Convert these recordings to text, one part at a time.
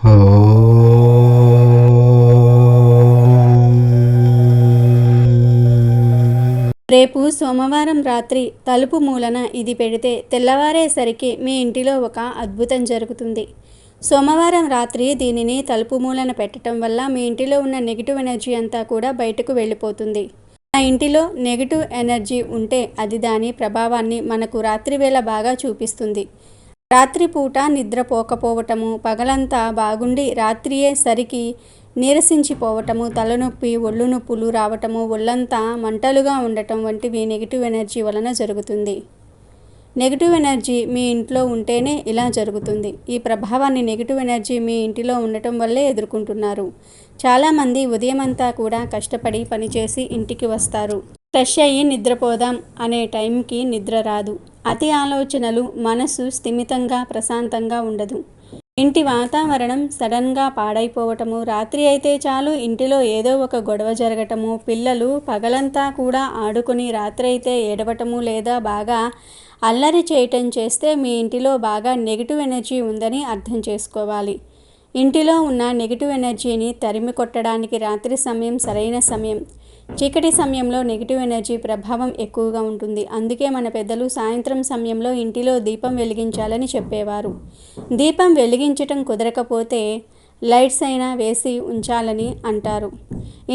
రేపు సోమవారం రాత్రి తలుపు మూలన ఇది పెడితే తెల్లవారేసరికి మీ ఇంటిలో ఒక అద్భుతం జరుగుతుంది. సోమవారం రాత్రి దీనిని తలుపు మూలన పెట్టడం వల్ల మీ ఇంటిలో ఉన్న నెగిటివ్ ఎనర్జీ అంతా కూడా బయటకు వెళ్ళిపోతుంది. ఆ ఇంటిలో నెగిటివ్ ఎనర్జీ ఉంటే అది దాని ప్రభావాన్ని మనకు రాత్రివేళ బాగా చూపిస్తుంది. రాత్రిపూట నిద్రపోకపోవటము, పగలంతా బాగుండి రాత్రియే సరికి నీరసించిపోవటము, తలనొప్పి, ఒళ్ళు నొప్పులు రావటము, ఒళ్ళంతా మంటలుగా ఉండటం వంటివి నెగిటివ్ ఎనర్జీ వలన జరుగుతుంది. నెగిటివ్ ఎనర్జీ మీ ఇంట్లో ఉంటేనే ఇలా జరుగుతుంది. ఈ ప్రభావాన్ని నెగిటివ్ ఎనర్జీ మీ ఇంటిలో ఉండటం వల్లే ఎదుర్కొంటున్నారు. చాలామంది ఉదయమంతా కూడా కష్టపడి పనిచేసి ఇంటికి వస్తారు. ఫ్రెష్ అయ్యి నిద్రపోదాం అనే టైంకి నిద్ర రాదు. అతి ఆలోచనలు, మనసు స్థిమితంగా ప్రశాంతంగా ఉండదు. ఇంటి వాతావరణం సడన్గా పాడైపోవటము, రాత్రి అయితే చాలు ఇంటిలో ఏదో ఒక గొడవ జరగటము, పిల్లలు పగలంతా కూడా ఆడుకుని రాత్రి అయితే ఏడవటము లేదా బాగా అల్లరి చేయటం చేస్తే మీ ఇంటిలో బాగా నెగిటివ్ ఎనర్జీ ఉందని అర్థం చేసుకోవాలి. ఇంటిలో ఉన్న నెగిటివ్ ఎనర్జీని తరిమి కొట్టడానికి రాత్రి సమయం సరైన సమయం. చీకటి సమయంలో నెగిటివ్ ఎనర్జీ ప్రభావం ఎక్కువగా ఉంటుంది. అందుకే మన పెద్దలు సాయంత్రం సమయంలో ఇంటిలో దీపం వెలిగించాలని చెప్పేవారు. దీపం వెలిగించటం కుదరకపోతే లైట్స్ అయినా వేసి ఉంచాలని అంటారు.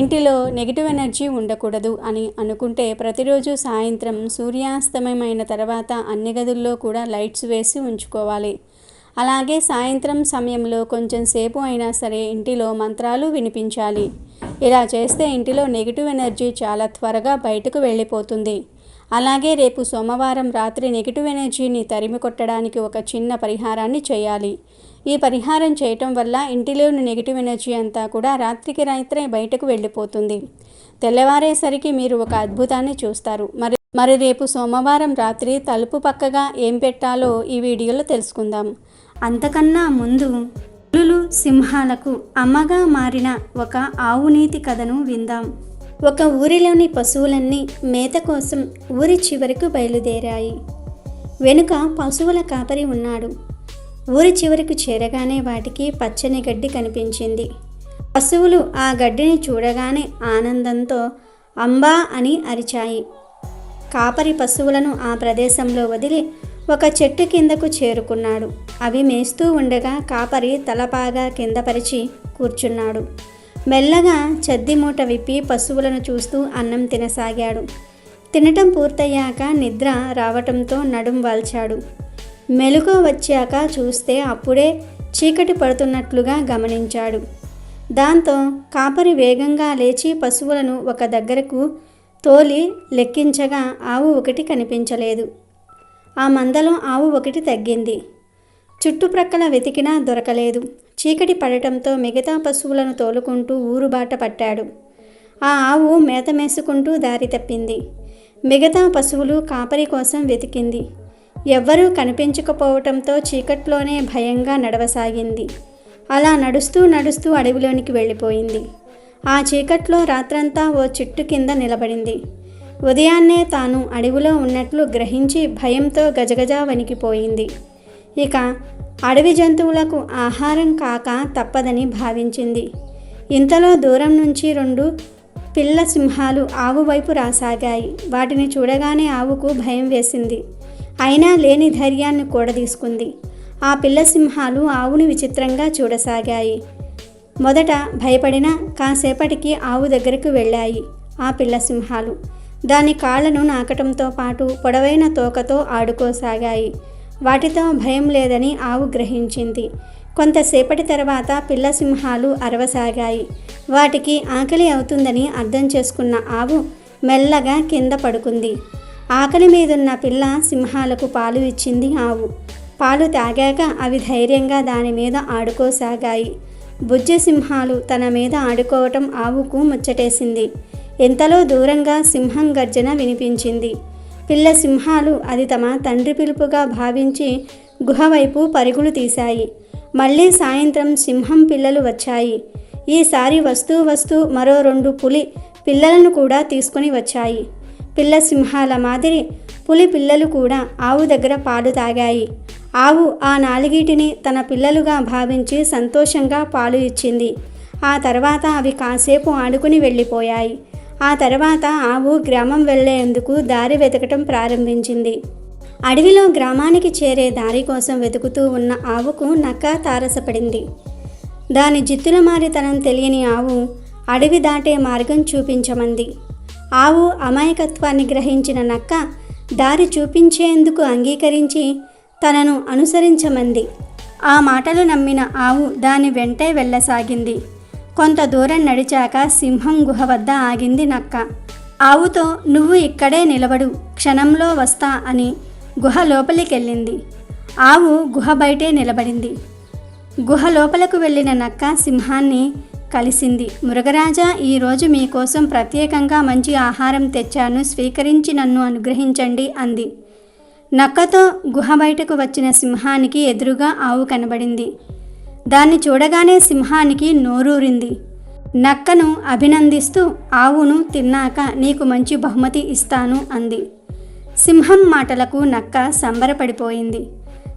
ఇంటిలో నెగిటివ్ ఎనర్జీ ఉండకూడదు అని అనుకుంటే ప్రతిరోజు సాయంత్రం సూర్యాస్తమయమైన తర్వాత అన్ని గదుల్లో కూడా లైట్స్ వేసి ఉంచుకోవాలి. అలాగే సాయంత్రం సమయంలో కొంచెం సేపు అయినా సరే ఇంటిలో మంత్రాలు వినిపించాలి. ఇలా చేస్తే ఇంటిలో నెగిటివ్ ఎనర్జీ చాలా త్వరగా బయటకు వెళ్ళిపోతుంది. అలాగే రేపు సోమవారం రాత్రి నెగిటివ్ ఎనర్జీని తరిమి కొట్టడానికి ఒక చిన్న పరిహారాన్ని చేయాలి. ఈ పరిహారం చేయటం వల్ల ఇంటిలోని నెగిటివ్ ఎనర్జీ అంతా కూడా రాత్రికి రాత్రే బయటకు వెళ్ళిపోతుంది. తెల్లవారేసరికి మీరు ఒక అద్భుతాన్ని చూస్తారు. మరి రేపు సోమవారం రాత్రి తలుపు పక్కగా ఏం పెట్టాలో ఈ వీడియోలో తెలుసుకుందాం. అంతకన్నా ముందు పులులు, సింహాలకు అమ్మగా మారిన ఒక ఆవు నీతి కథను విందాం. ఒక ఊరిలోని పశువులన్నీ మేత కోసం ఊరి చివరకు బయలుదేరాయి. వెనుక పశువుల కాపరి ఉన్నాడు. ఊరి చివరకు చేరగానే వాటికి పచ్చని గడ్డి కనిపించింది. పశువులు ఆ గడ్డిని చూడగానే ఆనందంతో అంబా అని అరిచాయి. కాపరి పశువులను ఆ ప్రదేశంలో వదిలి ఒక చెట్టు కిందకు చేరుకున్నాడు. అవి మేస్తూ ఉండగా కాపరి తలపాగా కింద పరిచి కూర్చున్నాడు. మెల్లగా చద్ది మూట విప్పి పశువులను చూస్తూ అన్నం తినసాగాడు. తినటం పూర్తయ్యాక నిద్ర రావటంతో నడుం వాల్చాడు. మెలుకు వచ్చాక చూస్తే అప్పుడే చీకటి పడుతున్నట్లుగా గమనించాడు. దాంతో కాపరి వేగంగా లేచి పశువులను ఒక దగ్గరకు తోలి లెక్కించగా ఆవు ఒకటి కనిపించలేదు. ఆ మందలో ఆవు ఒకటి తగ్గింది. చుట్టుప్రక్కల వెతికినా దొరకలేదు. చీకటి పడటంతో మిగతా పశువులను తోలుకుంటూ ఊరు బాట పట్టాడు. ఆ ఆవు మేత మేసుకుంటూ దారి తప్పింది. మిగతా పశువులు కాపరి కోసం వెతికింది. ఎవ్వరూ కనిపించకపోవటంతో చీకట్లోనే భయంగా నడవసాగింది. అలా నడుస్తూ నడుస్తూ అడవిలోనికి వెళ్ళిపోయింది. ఆ చీకట్లో రాత్రంతా ఓ చెట్టు కింద నిలబడింది. ఉదయాన్నే తాను అడవిలో ఉన్నట్లు గ్రహించి భయంతో గజగజ వణికిపోయింది. ఇక అడవి జంతువులకు ఆహారం కాక తప్పదని భావించింది. ఇంతలో దూరం నుంచి 2 పిల్ల సింహాలు ఆవు వైపు రాసాగాయి. వాటిని చూడగానే ఆవుకు భయం వేసింది. అయినా లేని ధైర్యాన్ని కూడదీసుకుంది. ఆ పిల్ల సింహాలు ఆవుని విచిత్రంగా చూడసాగాయి. మొదట భయపడినా కాసేపటికి ఆవు దగ్గరకు వెళ్ళాయి. ఆ పిల్ల సింహాలు దాని కాళ్లను నాకటంతో పాటు పొడవైన తోకతో ఆడుకోసాగాయి. వాటితో భయం లేదని ఆవు గ్రహించింది. కొంతసేపటి తర్వాత పిల్ల సింహాలు అరవసాగాయి. వాటికి ఆకలి అవుతుందని అర్థం చేసుకున్న ఆవు మెల్లగా కింద పడుకుంది. ఆకలి మీదున్న పిల్ల సింహాలకు పాలు ఇచ్చింది ఆవు. పాలు తాగాక అవి ధైర్యంగా దాని మీద ఆడుకోసాగాయి. బుజ్జి సింహాలు తన మీద ఆడుకోవటం ఆవుకు ముచ్చటేసింది. ఇంతలో దూరంగా సింహం గర్జన వినిపించింది. పిల్ల సింహాలు అది తమ తండ్రి పిలుపుగా భావించి గుహ వైపు పరుగులు తీశాయి. మళ్ళీ సాయంత్రం సింహం పిల్లలు వచ్చాయి. ఈసారి వస్తూ మరో 2 పులి పిల్లలను కూడా తీసుకుని వచ్చాయి. పిల్ల సింహాల మాదిరి పులి పిల్లలు కూడా ఆవు దగ్గర పాలు తాగాయి. ఆవు ఆ నాలుగిటిని తన పిల్లలుగా భావించి సంతోషంగా పాలు ఇచ్చింది. ఆ తర్వాత అవి కాసేపు ఆడుకుని వెళ్ళిపోయాయి. ఆ తర్వాత ఆవు గ్రామం వెళ్ళేందుకు దారి వెతకటం ప్రారంభించింది. అడవిలో గ్రామానికి చేరే దారి కోసం వెతుకుతూ ఉన్న ఆవుకు నక్క తారసపడింది. దాని జిత్తులమారితనం తెలియని ఆవు అడవి దాటే మార్గం చూపించమంది. ఆవు అమాయకత్వాన్ని గ్రహించిన నక్క దారి చూపించేందుకు అంగీకరించి తనను అనుసరించమంది. ఆ మాటలు నమ్మిన ఆవు దాని వెంటే వెళ్ళసాగింది. కొంత దూరం నడిచాక సింహం గుహ వద్ద ఆగింది నక్క. ఆవుతో "నువ్వు ఇక్కడే నిలబడు, క్షణంలో వస్తా" అని గుహ లోపలికెళ్ళింది. ఆవు గుహ బయటే నిలబడింది. గుహ లోపలకు వెళ్ళిన నక్క సింహాన్ని కలిసింది. "మృగరాజా, ఈరోజు మీకోసం ప్రత్యేకంగా మంచి ఆహారం తెచ్చాను, స్వీకరించి నన్ను అనుగ్రహించండి" అంది. నక్కతో గుహ బయటకు వచ్చిన సింహానికి ఎదురుగా ఆవు కనబడింది. దాన్ని చూడగానే సింహానికి నోరూరింది. నక్కను అభినందిస్తూ "ఆవును తిన్నాక నీకు మంచి బహుమతి ఇస్తాను" అంది. సింహం మాటలకు నక్క సంబరపడిపోయింది.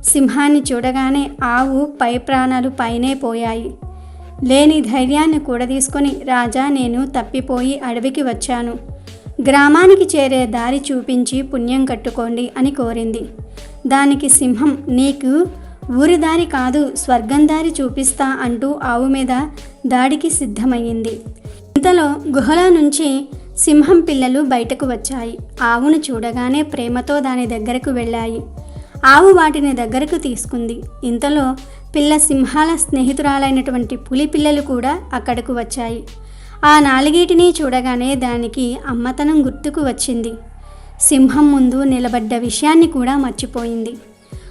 సింహాన్ని చూడగానే ఆవు పై ప్రాణాలు పైనే పోయాయి. లేని ధైర్యాన్ని కూడదీసుకొని "రాజా, నేను తప్పిపోయి అడవికి వచ్చాను. గ్రామానికి చేరే దారి చూపించి పుణ్యం కట్టుకోండి" అని కోరింది. దానికి సింహం "నీకు ఊరి దారి కాదు, స్వర్గం దారి చూపిస్తా" అంటూ ఆవు మీద దాడికి సిద్ధమయ్యింది. ఇంతలో గుహలో నుంచి సింహం పిల్లలు బయటకు వచ్చాయి. ఆవును చూడగానే ప్రేమతో దాని దగ్గరకు వెళ్ళాయి. ఆవు వాటిని దగ్గరకు తీసుకుంది. ఇంతలో పిల్ల సింహాల స్నేహితురాలైనటువంటి పులి పిల్లలు కూడా అక్కడకు వచ్చాయి. ఆ నాలుగిటిని చూడగానే దానికి అమ్మతనం గుర్తుకు వచ్చింది. సింహం ముందు నిలబడ్డ విషయాన్ని కూడా మర్చిపోయింది.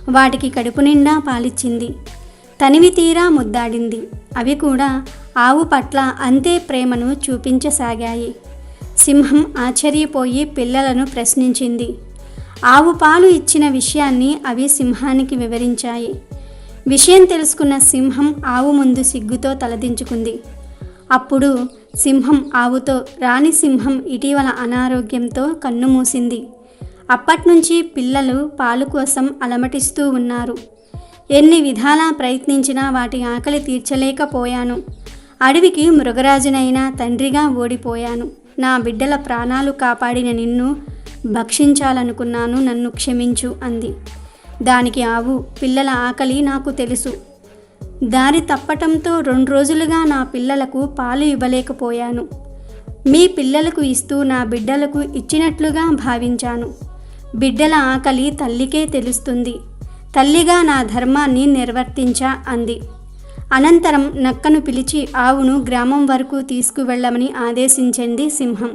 వాటికి కడుపు నిండా పాలిచ్చింది. తనివి తీరా ముద్దాడింది. అవి కూడా ఆవు పట్ల అంతే ప్రేమను చూపించసాగాయి. సింహం ఆశ్చర్యపోయి పిల్లలను ప్రశ్నించింది. ఆవు పాలు ఇచ్చిన విషయాన్ని అవి సింహానికి వివరించాయి. విషయం తెలుసుకున్న సింహం ఆవు ముందు సిగ్గుతో తలదించుకుంది. అప్పుడు సింహం ఆవుతో "రాణి సింహం ఇటీవల అనారోగ్యంతో కన్నుమూసింది. అప్పట్నుంచి పిల్లలు పాలు కోసం అలమటిస్తూ ఉన్నారు. ఎన్ని విధాలా ప్రయత్నించినా వాటి ఆకలి తీర్చలేకపోయాను. అడవికి మృగరాజునైనా తండ్రిగా ఓడిపోయాను. నా బిడ్డల ప్రాణాలు కాపాడిన నిన్ను భక్షించాలనుకున్నాను, నన్ను క్షమించు" అంది. దానికి ఆవు "పిల్లల ఆకలి నాకు తెలుసు. దారి తప్పటంతో 2 రోజులుగా నా పిల్లలకు పాలు ఇవ్వలేకపోయాను. మీ పిల్లలకు ఇస్తూ నా బిడ్డలకు ఇచ్చినట్లుగా భావించాను. బిడ్డల ఆకలి తల్లికే తెలుస్తుంది. తల్లిగా నా ధర్మాన్ని నిర్వర్తించా" అంది. అనంతరం నక్కను పిలిచి ఆవును గ్రామం వరకు తీసుకువెళ్ళమని ఆదేశించింది సింహం.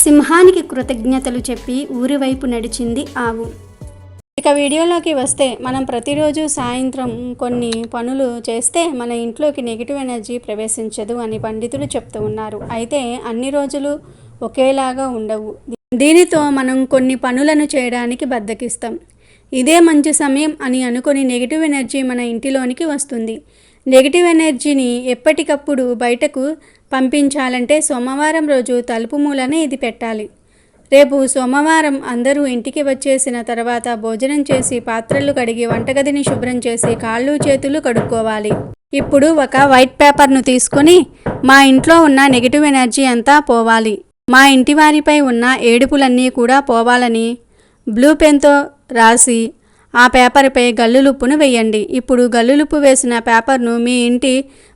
సింహానికి కృతజ్ఞతలు చెప్పి ఊరి వైపు నడిచింది ఆవు. ఇక వీడియోలోకి వస్తే, మనం ప్రతిరోజు సాయంత్రం కొన్ని పనులు చేస్తే మన ఇంట్లోకి నెగిటివ్ ఎనర్జీ ప్రవేశించదు అని పండితులు చెప్తూ ఉన్నారు. అయితే అన్ని రోజులు ఒకేలాగా ఉండవు. దీనితో మనం కొన్ని పనులను చేయడానికి బద్ధకిస్తాం. ఇదే మంచి సమయం అని అనుకొని నెగిటివ్ ఎనర్జీ మన ఇంటిలోనికి వస్తుంది. నెగిటివ్ ఎనర్జీని ఎప్పటికప్పుడు బయటకు పంపించాలంటే సోమవారం రోజు తలుపు మూలన ఇది పెట్టాలి. రేపు సోమవారం అందరూ ఇంటికి వచ్చేసిన తర్వాత భోజనం చేసి పాత్రలు కడిగి వంటగదిని శుభ్రం చేసి కాళ్ళు చేతులు కడుక్కోవాలి. ఇప్పుడు ఒక వైట్ పేపర్ను తీసుకొని మా ఇంట్లో ఉన్న నెగిటివ్ ఎనర్జీ అంతా పోవాలి, మా ఇంటి వారిపై ఉన్న ఏడుపులన్నీ కూడా పోవాలని బ్లూ పెన్తో రాసి ఆ పేపర్పై గల్లులుప్పును వేయండి. ఇప్పుడు గల్లులుప్పు వేసిన పేపర్ను మీ ఇంటి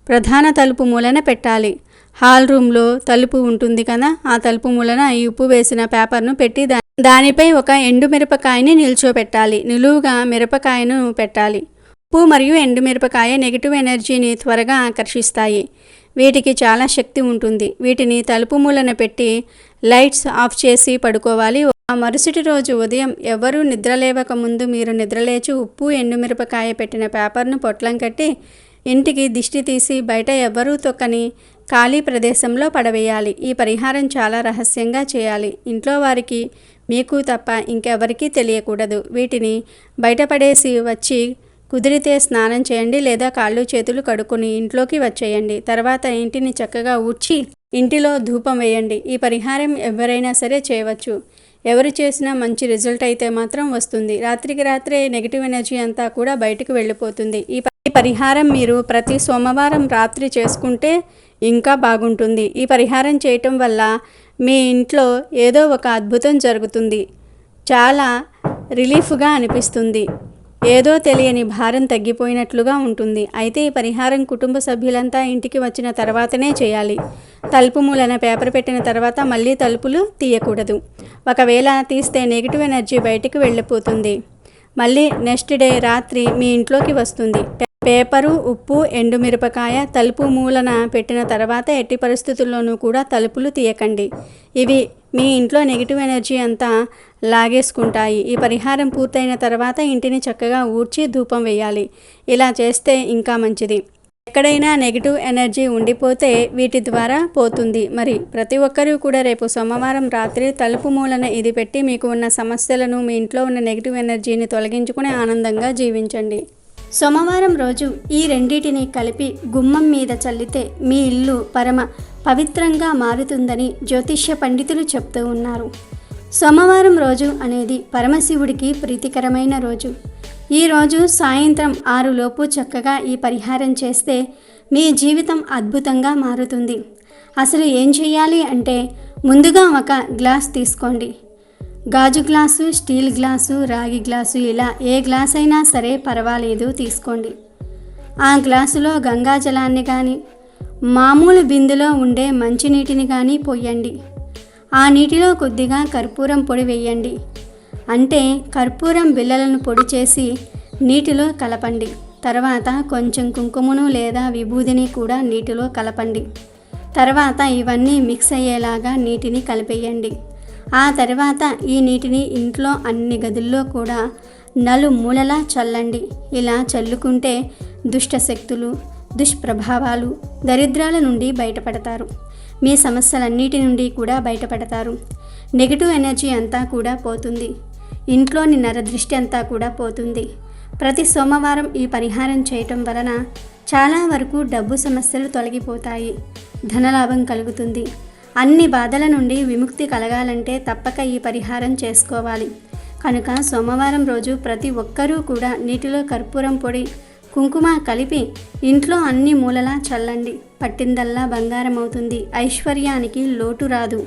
ప్రధాన తలుపు మూలన పెట్టాలి. హాల్ రూమ్లో తలుపు ఉంటుంది కదా, ఆ తలుపు మూలన ఈ ఉప్పు వేసిన పేపర్ను పెట్టి దానిపై ఒక ఎండు మిరపకాయని నిల్చోపెట్టాలి. నిలువుగా మిరపకాయను పెట్టాలి. ఉప్పు మరియు ఎండుమిరపకాయ నెగిటివ్ ఎనర్జీని త్వరగా ఆకర్షిస్తాయి. వీటికి చాలా శక్తి ఉంటుంది. వీటిని తలుపు మూలన పెట్టి లైట్స్ ఆఫ్ చేసి పడుకోవాలి. ఆ మరుసటి రోజు ఉదయం ఎవరూ నిద్రలేవక ముందు మీరు నిద్రలేచి ఉప్పు ఎండుమిరపకాయ పెట్టిన పేపర్ను పొట్లం కట్టి ఇంటికి దిష్టి తీసి బయట ఎవ్వరూ తొక్కని ఖాళీ ప్రదేశంలో పడవేయాలి. ఈ పరిహారం చాలా రహస్యంగా చేయాలి. ఇంట్లో వారికి, మీకు తప్ప ఇంకెవరికీ తెలియకూడదు. వీటిని బయటపడేసి వచ్చి కుదిరితే స్నానం చేయండి లేదా కాళ్ళు చేతులు కడుక్కొని ఇంట్లోకి వచ్చేయండి. తర్వాత ఇంటిని చక్కగా ఊడ్చి ఇంటిలో ధూపం వేయండి. ఈ పరిహారం ఎవరైనా సరే చేయవచ్చు. ఎవరు చేసినా మంచి రిజల్ట్ అయితే మాత్రం వస్తుంది. రాత్రికి రాత్రే నెగిటివ్ ఎనర్జీ అంతా కూడా బయటకు వెళ్ళిపోతుంది. ఈ పరిహారం మీరు ప్రతి సోమవారం రాత్రి చేసుకుంటే ఇంకా బాగుంటుంది. ఈ పరిహారం చేయటం వల్ల మీ ఇంట్లో ఏదో ఒక అద్భుతం జరుగుతుంది. చాలా రిలీఫ్గా అనిపిస్తుంది. ఏదో తెలియని భారం తగ్గిపోయినట్లుగా ఉంటుంది. అయితే ఈ పరిహారం కుటుంబ సభ్యులంతా ఇంటికి వచ్చిన తర్వాతనే చేయాలి. తలుపు మూలన పేపర్ పెట్టిన తర్వాత మళ్ళీ తలుపులు తీయకూడదు. ఒకవేళ తీస్తే నెగిటివ్ ఎనర్జీ బయటికి వెళ్ళిపోతుంది. మళ్ళీ నెక్స్ట్ డే రాత్రి మీ ఇంట్లోకి వస్తుంది. పేపరు, ఉప్పు, ఎండుమిరపకాయ తలుపు మూలన పెట్టిన తర్వాత ఎట్టి పరిస్థితుల్లోనూ కూడా తలుపులు తీయకండి. ఇవి మీ ఇంట్లో నెగిటివ్ ఎనర్జీ అంతా లాగేసుకుంటాయి. ఈ పరిహారం పూర్తయిన తర్వాత ఇంటిని చక్కగా ఊడ్చి ధూపం వేయాలి. ఇలా చేస్తే ఇంకా మంచిది. ఎక్కడైనా నెగిటివ్ ఎనర్జీ ఉండిపోతే వీటి ద్వారా పోతుంది. మరి ప్రతి ఒక్కరూ కూడా రేపు సోమవారం రాత్రి తలుపు మూలన ఇది పెట్టి మీకు ఉన్న సమస్యలను, మీ ఇంట్లో ఉన్న నెగిటివ్ ఎనర్జీని తొలగించుకుని ఆనందంగా జీవించండి. సోమవారం రోజు ఈ రెండింటిని కలిపి గుమ్మం మీద చల్లితే మీ ఇల్లు పరమ పవిత్రంగా మారుతుందని జ్యోతిష్య పండితులు చెప్తూ ఉన్నారు. సోమవారం రోజు అనేది పరమశివుడికి ప్రీతికరమైన రోజు. ఈ రోజు సాయంత్రం 6 లోపు చక్కగా ఈ పరిహారం చేస్తే మీ జీవితం అద్భుతంగా మారుతుంది. అసలు ఏం చేయాలి అంటే ముందుగా ఒక గ్లాస్ తీసుకోండి. గాజు గ్లాసు, స్టీల్ గ్లాసు, రాగి గ్లాసు, ఇలా ఏ గ్లాస్ అయినా సరే పర్వాలేదు తీసుకోండి. ఆ గ్లాసులో గంగాజలాన్ని కానీ, మామూలు బిందెలో ఉండే మంచినీటిని కానీ పోయండి. ఆ నీటిలో కొద్దిగా కర్పూరం పొడి వేయండి. అంటే కర్పూరం బిళ్ళలను పొడి చేసి నీటిలో కలపండి. తర్వాత కొంచెం కుంకుమను లేదా విభూదిని కూడా నీటిలో కలపండి. తర్వాత ఇవన్నీ మిక్స్ అయ్యేలాగా నీటిని కలిపేయండి. ఆ తర్వాత ఈ నీటిని ఇంట్లో అన్ని గదుల్లో కూడా నలుమూలలా చల్లండి. ఇలా చల్లుకుంటే దుష్ట శక్తులు, దుష్ప్రభావాలు, దరిద్రాల నుండి బయటపడతారు. మీ సమస్యలన్నిటి నుండి కూడా బయటపడతారు. నెగిటివ్ ఎనర్జీ అంతా కూడా పోతుంది. ఇంట్లోని నరదృష్టి అంతా కూడా పోతుంది. ప్రతి సోమవారం ఈ పరిహారం చేయటం వలన చాలా వరకు డబ్బు సమస్యలు తొలగిపోతాయి. ధనలాభం కలుగుతుంది. అన్ని బాధల నుండి విముక్తి కలగాలంటే తప్పక ఈ పరిహారం చేసుకోవాలి. కనుక సోమవారం రోజు ప్రతి ఒక్కరూ కూడా నీటిలో కర్పూరం పొడి, కుంకుమ కలిపి ఇంట్లో అన్ని మూలలా చల్లండి. పట్టిందల్లా బంగారం అవుతుంది. ఐశ్వర్యానికి లోటు రాదు.